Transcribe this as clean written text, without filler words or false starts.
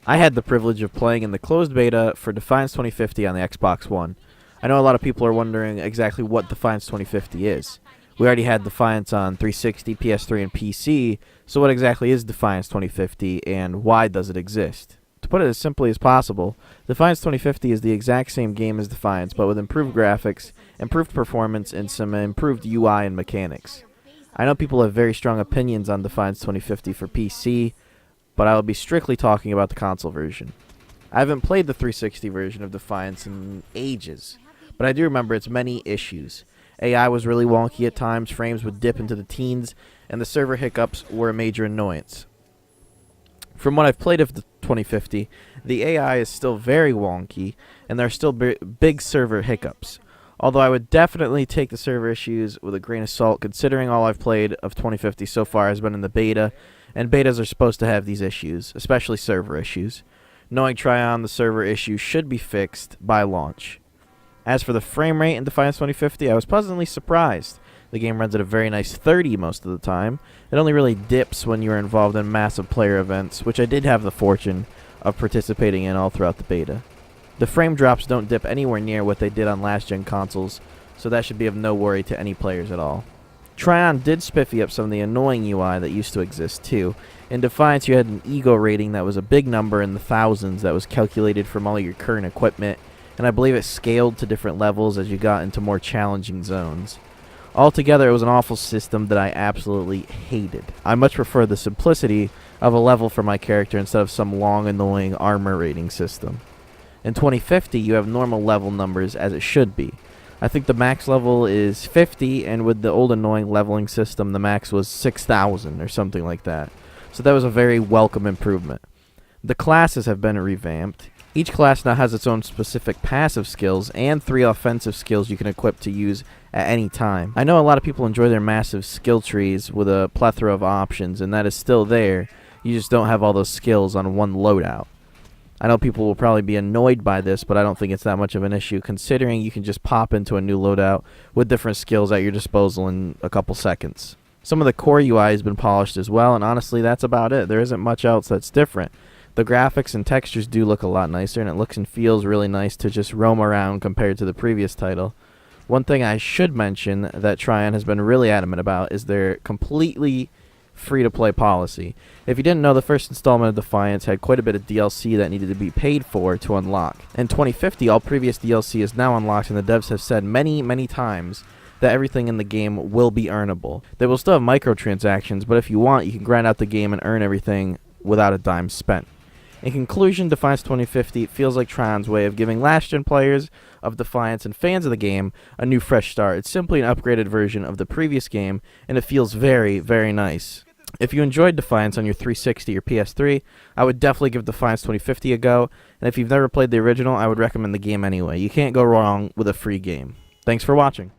I had the privilege of playing in the closed beta for Defiance 2050 on the Xbox One. I know a lot of people are wondering exactly what Defiance 2050 is. We already had Defiance on 360, PS3, and PC, so what exactly is Defiance 2050 and why does it exist? To put it as simply as possible, Defiance 2050 is the exact same game as Defiance, but with improved graphics, improved performance, and some improved UI and mechanics. I know people have very strong opinions on Defiance 2050 for PC, but I will be strictly talking about the console version. I haven't played the 360 version of Defiance in ages, but I do remember its many issues. AI was really wonky at times, frames would dip into the teens, and the server hiccups were a major annoyance. From what I've played of the 2050, the AI is still very wonky, and there are still big server hiccups. Although I would definitely take the server issues with a grain of salt, considering all I've played of 2050 so far has been in the beta, and betas are supposed to have these issues, especially server issues. Knowing Tryon, the server issue should be fixed by launch. As for the frame rate in Defiance 2050, I was pleasantly surprised. The game runs at a very nice 30 most of the time. It only really dips when you're involved in massive player events, which I did have the fortune of participating in all throughout the beta. The frame drops don't dip anywhere near what they did on last-gen consoles, so that should be of no worry to any players at all. Tryon did spiffy up some of the annoying UI that used to exist too. In Defiance, you had an ego rating that was a big number in the thousands that was calculated from all your current equipment, and I believe it scaled to different levels as you got into more challenging zones. Altogether, it was an awful system that I absolutely hated. I much prefer the simplicity of a level for my character instead of some long, annoying armor rating system. In 2050, you have normal level numbers as it should be. I think the max level is 50, and with the old annoying leveling system, the max was 6,000 or something like that. So that was a very welcome improvement. The classes have been revamped. Each class now has its own specific passive skills and 3 offensive skills you can equip to use at any time. I know a lot of people enjoy their massive skill trees with a plethora of options, and that is still there. You just don't have all those skills on one loadout. I know people will probably be annoyed by this, but I don't think it's that much of an issue, considering you can just pop into a new loadout with different skills at your disposal in a couple seconds. Some of the core UI has been polished as well, and honestly, that's about it. There isn't much else that's different. The graphics and textures do look a lot nicer, and it looks and feels really nice to just roam around compared to the previous title. One thing I should mention that Tryon has been really adamant about is their completely free-to-play policy. If you didn't know, the first installment of Defiance had quite a bit of DLC that needed to be paid for to unlock. In 2050, all previous DLC is now unlocked, and the devs have said many times that everything in the game will be earnable. They will still have microtransactions, but if you want, you can grind out the game and earn everything without a dime spent. In conclusion, Defiance 2050 feels like Tryon's way of giving last-gen players of Defiance and fans of the game a new fresh start. It's simply an upgraded version of the previous game, and it feels very nice. If you enjoyed Defiance on your 360 or PS3, I would definitely give Defiance 2050 a go, and if you've never played the original, I would recommend the game anyway. You can't go wrong with a free game. Thanks for watching.